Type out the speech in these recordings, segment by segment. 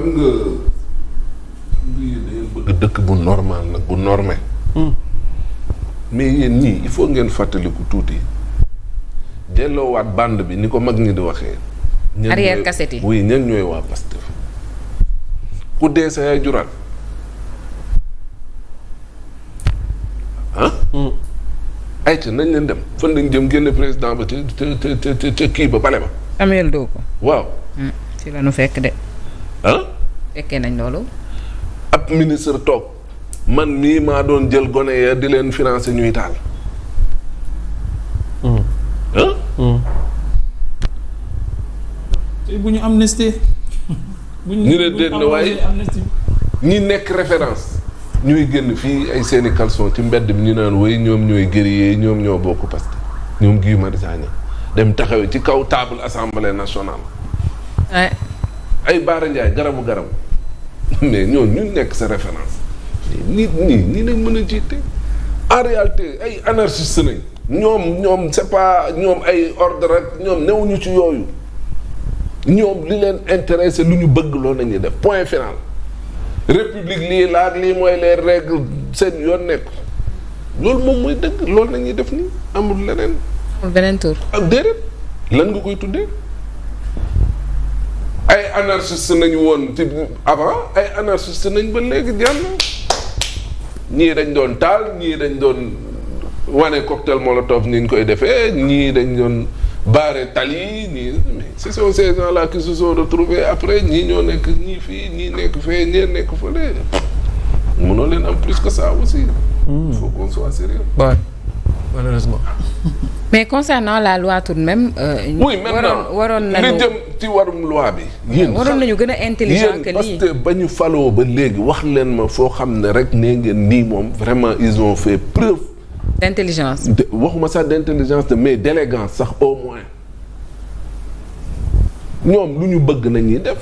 xam nga yéen bëgg dëkk bu normal nag bu normé. mais yéen ñii il faut ngeen fàttaliku tuuti delloowaat bande bi ni ko mag ñi di waxee. arrière cassette yi oui ñan ñooy waa Pastef ku dee sa yaay juraat ah. ayca nañ leen dem fan lañ jëm génne président ba ca kii ba bale ba. Samuel Doe ko. waaw. fi la nu fekk de. ah. fekkee nañ loolu. ab ministre toog man mii maa doon jël gone ya di leen financer ñuy taal. ah. te bu ñu amnistie. bu ñu ne déet na waaye ñi nekk référence. ñuy génn fii ay seeni caleçon ci mbedd mi ñu naan woy ñoom ñooy guerrier ñoom ñoo bokk parce que ñoom Guy Marius Sagna dem taxawee ci kaw table assemblée nationale. ay Baara Ndiaye garabu mais ñooñu ñu nekk sa référence. nii lañ mën a jiite. en réalité ay anarchiste nañ. ñoom c'est pas ñoom ay ordre rek ñoom newuñu ci yooyu. ñoom li leen intéressé lu ñu bëgg loolu la ñuy def point final. république lii laag lii mooy les règles seen yoon nekk loolu moom mooy dëgg loolu la ñuy def nii amul leneen. amul beneen tur. ak déedéet lan nga koy tuddee ay anarchiste nañu woon ci avant ay anarchiste nañ ba léegi jàll ñii dañ doon taal ñii dañ doon wane cocktail molotov ni ñu koy defee ñii dañ doon barrer tali ñii mais ce sont ces gens-là qui se sont retrouvés après ñii ñoo nekk ñii fii ñii nekk fee ñii nekk fële mënoo leen am plus que ça aussi. Il faut qu'on soit sérieux. Ouais, malheureusement. mais concernant la loi tout de même. oui maintenant waroon nañu li jëm ci warum loi bi. yéen waroon nañu gën a intelligent que lii parce que ba ñu faloo ba léegi wax leen ma foo xam ne rek nee ngeen nii moom vraiment ils ont fait preuve. d'intelligence. waxuma sax d'intelligence mais d'élégance sax au moins ñoom lu ñu bëgg nañuy def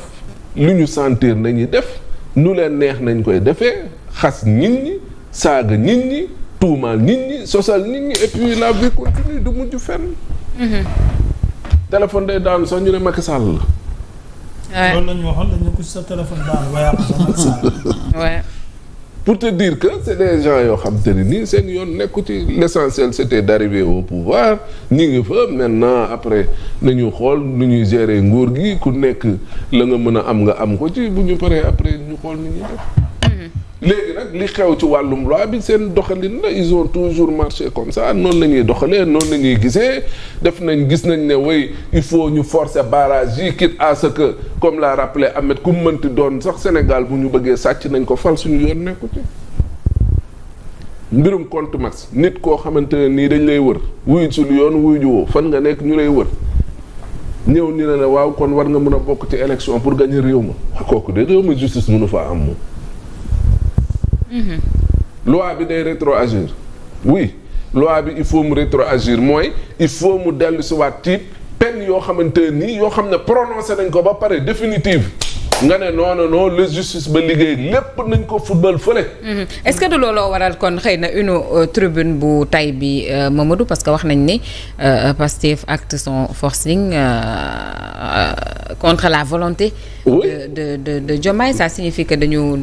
lu ñu sentir nañuy def nu leen neex nañ koy defee xas nit ñi saaga nit ñi tuumaal nit ñi sosal nit ñi et puis la vie continue du mujj fenn. téléphone day daanu sax ñu ne Macky Sall la. loolu la ñu waxoon dañu ko sa téléphone daanu ba yàq sa Macky Sall. ouais. pour te dire que c'est des gens yoo xam te ne nii seen yoon nekku ci l'essentiel c'était d'arriver au pouvoir ñi ngi fa maintenant après nañu xool nu ñuy gérer nguur gi ku nekk la nga mën a am nga am ko ci bu ñu paree après ñu xool ni ñuy def. léegi nag li xew ci wàllum loi bi seen doxalin la ils ont toujours marché comme ça noonu la ñuy doxalee noonu la ñuy gisee gis nañ ne way il faut ñu forcer barrage yi quitte à ce que comme l'a rappelé Ahmed ku mënti doon sax Sénégal bu ñu bëggee sàcc nañ ko fal suñu yoon nekku ci mbirum compte max nit koo xamante ne nii dañ lay wër wuyu suñu yoon wuyu juwoo fan nga nekk ñu lay wër ñëw ni ne waaw kon war nga mën a bokk ci élection pour gagner réew ma kooku de réew ma justice mënu faa am moom. loi bi day rétroagir oui loi bi il faut mu rétroagir mooy il faut mu dellu si waat ci peine yoo xamante nii yoo xam ne prononcé nañ ko ba pare définitive nga ne non le justice ba liggéey lépp nañ ko football fële. est-ce que du looloo waral kon xëy na une tribune bu tay bi Mamadou parce que wax nañ ni Pastef acte son forcing contre la volonté. Oui. de Diomaye ça signifie que dañu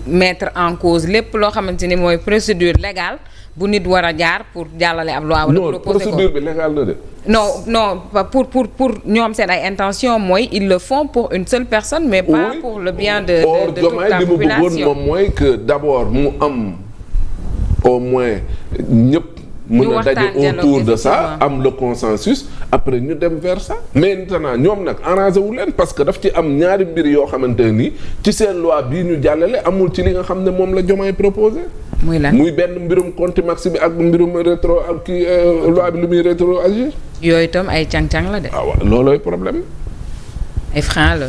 mettre en cause lépp loo xamante ni mooy procédure légale bu nit war a jaar pour jàllale ab loi. wala non procédure bi légale na de. non pour ñoom seen ay intention mooy ils le font pour une seule personne mais pas oui. Pour le bien de toute la population. li mu bëggoon moom mooy que d'abord mu am au moins ñëpp mën a daje autour de ça am le consensus après ñu dem vers ça. mais maintenant ñoom nag arrangé wu leen parce que daf ci am ñaari mbir yoo xamante nii ci seen loi bii ñu jàllale amul ci li nga xam ne moom la Diomaye proposé. muy lan muy benn mbirum contumace bi ak mbirum rétro ak kii loi bi lu muy rétroagir. yooyu itam ay cang-cang la de. ah waaw loolooy problème. ay frein la.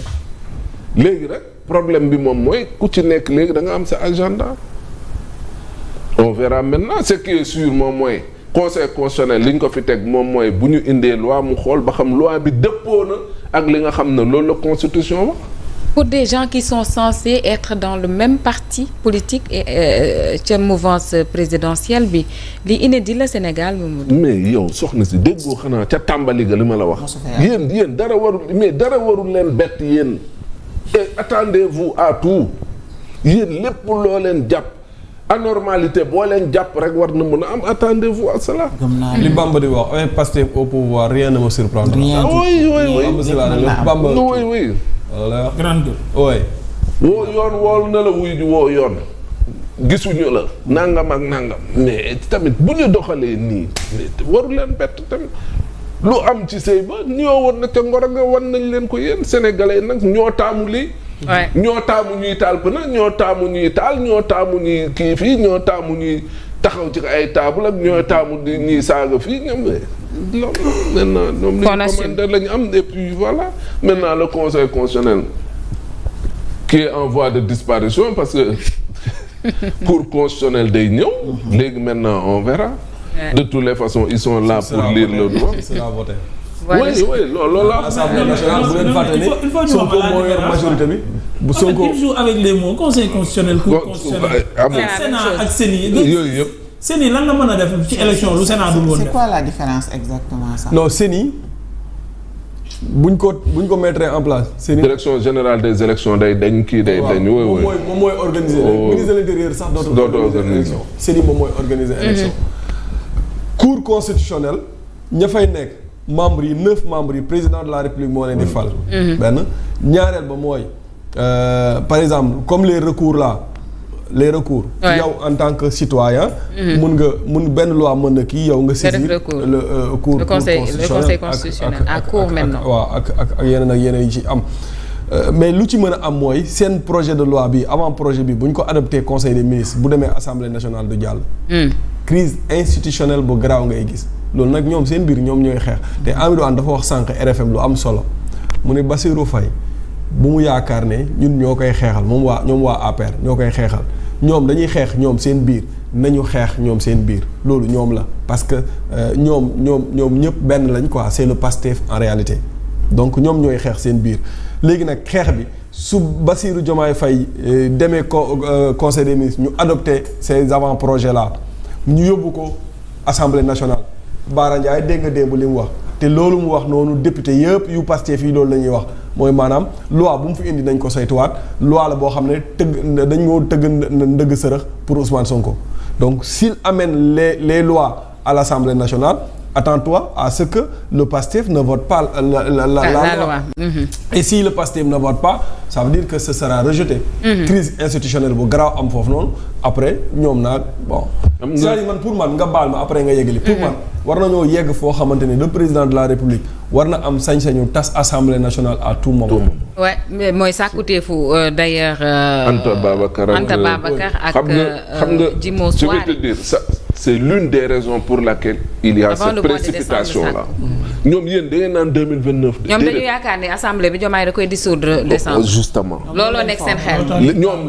léegi nag problème bi moom mooy ku ci nekk léegi da nga am sa agenda. on verra maintenant ce qui est sûr moom mooy conseil constitutionnel li ñu ko fi teg moom mooy bu ñu indee loi mu xool ba xam loi bi dëppoo na ak li nga xam ne loolu la constitution wax. pour des gens qui sont censés être dans le même parti politique et ca mouvance présidentielle bi li inédit la Sénégal moom. mais yow soxna si déggoo xanaa ca tàmbali ga li ma la wax. yéen dara warul leen bett yéen. et attendez-vous à tout yéen lépp loo leen jàpp anormalité boo leen jàpp rek war na mën a am attendez-vous à cela. li Bamba di wax avec Pastef au pouvoir rien ne me surprendra. Bamba oui. voilà. grande. oui. woo yoon wool na la wuy ji woo yoon gisuñu la nangam ak nangam mais tamit bu ñu doxalee nii waru leen bett tamit lu am ci sëy ba ñoo war na ca ngor nga wan nañ leen ko yéen sénégalais nag ñoo taamu lii. ñoo taamu ñuy taal pëna ñoo taamu ñuy taal ñoo taamu ñuy kii fii ñoo taamu ñuy taxaw ci ay table ak ñoo taamu di ñuy saaga fii ñoom loolu maintenant ñoom lañ commandé la ñu am et puis voilà maintenant le conseil constitutionnel qui est en voie de disparition parce que cour constitutionnelle day ñëw léegi maintenant on verra de toutes les façons ils sont là pour lire le droit oui loolu la Assemblée nationale bu leen fàtte ne Sonko moo yor majorité bi bu Sonko il joue avec les mots conseil constitutionnel cour constitutionnel Sénat ak CENI yooyu yëpp CENI lan la mën a def ci élection lu Sénat dul woon def. C'est quoi la différence exactement ça? non CENI buñ ko mettre en place. CENI direction générale des élections day dañ kii day dañ. moom mooy organiser. ministre de l'intérieur sax dootul organiser. CENI moom mooy organiser élection. cour constitutionnelle ña fay nekk membres yi 9 membres yi président de la république moo leen di fal. benn ñaareel ba mooy par exemple comme les recours là. les recours. yow en tant que citoyen. mun benn loi mën na kii yow nga saisir le cour le conseil constitutionnel à court maintenant. waaw ak yeneen yi ci am. mais lu ci mën a am mooy seen projet de loi bi avant projet bi bu ñu ko adopté conseil des ministres bu demee assemblée nationale du jàll. crise institutionnelle bu garaaw ngay gis loolu nag ñoom seen biir ñoom ñooy xeex te Amidou Anne dafa wax sànq RFM lu am solo mu ne Bassirou Faye bu mu yaakaar ne ñun ñoo koy xeexal ñoom waa APR ñoo koy xeexal ñoom dañuy xeex ñoom seen biir nañu xeex ñoom seen biir loolu ñoom la parce que ñoom ñëpp benn lañ quoi c'est le Pastef en réalité donc ñoom ñooy xeex seen biir léegi nag xeex bi su Bassirou Diomaye Faye demee conseil des ministres ñu adopté ces avant-projets là ñu yóbbu ko assemblée nationale Bara Ndiaye dégg nga démb li mu wax te loolu mu wax noonu député yëpp yu Pastef fii loolu la ñuy wax mooy maanaam loi bu mu fi indi nañ ko saytuwaat loi la boo xam ne dañ moo tëgg ndëgg sërëx pour Ousmane Sonko donc s'il amène les lois à l'Assemblée nationale attends-toi à ce que le PASTEF ne vote pas la loi. Et si le PASTEF ne vote pas ça veut dire que ce sera rejeté. Crise institutionnelle bu garaaw am foofu noonu après ñoom naag bon. c'est-à-dire man pour man nga baal ma après nga yeggali. pour man war nañoo yegg foo xamante ni le président de la République war na am sañ-sañu tas assemblée nationale à tout moment. ouais mais mooy sàkkuteefu d'ailleurs. Anta Babacar ak Djimo Souare. je vais te dire ça c'est l'une des raisons pour laquelle il y a cette précipitation là. ñoom yéen da ngeen naan 2029. ñoom dañu yaakaar ne assemblée bi Diomaye da koy dissoudre décembre. justement looloo nekk seen xel. ñoom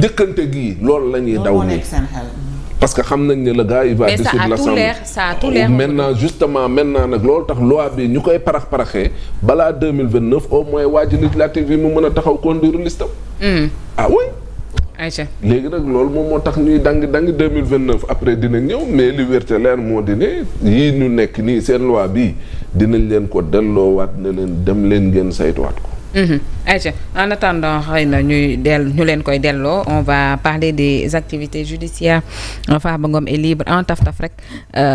dëkkante gii loolu la ñuy daw nii. parce que xam nañ ne le gars il va dissoudre l'Assemblée. ça a tout l'air maintenant nag loolu tax loi bi ñu koy paraxee balaa 2029 au moins waa ji législative yi mu mën a taxaw conduire listam. ah oui. ayca léegi nag loolu moom moo tax ñuy dangi 2029 après dina ñëw mais li wérte leer moo di ne yii ñu nekk nii seen loi bi dinañ leen ko delloowaat ne leen dem leen ngeen saytuwaat ko. Aïcha en attendant xëy na ñu leen koy delloo on va parler des activités judiciaires Farba Ngom est libre en taf-taf rek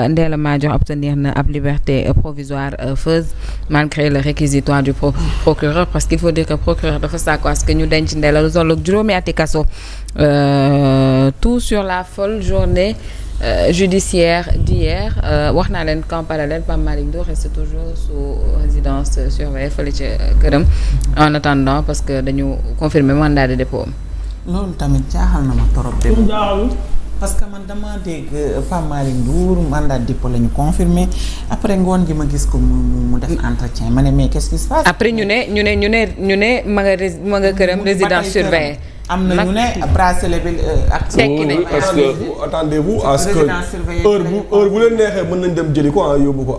Ndella Madior obtenir na ab liberté provisoire feuse malgré le réquisitoire du procureur parce qu'il faut dire que procureur dafa sàkku parce que ñu denc Ndella lu tollu juróomi ati kaso tout sur la folle journée judiciaire d'hier wax naa leen qu'en parallèle Pape Malick Ndour reste toujours sous résidence surveillée fële ca këram en attendant parce que dañu confirmer mandat de dépôt am. loolu tamit jaaxal na ma torop de. parce que man dama dégg Pape Malick Ndour mandat de dépôt la ñu confirmer après ngoon gi ma gis ko mu def entretien ma ne mais qu'est-ce qui se passe. après ñu ne ma nga këram résidence surveillée. am na ñu ne bracelet bi ak. tekki nañ attendez-vous à ce que heure bu leen neexee mën nañ dem jëli ko yóbbu ko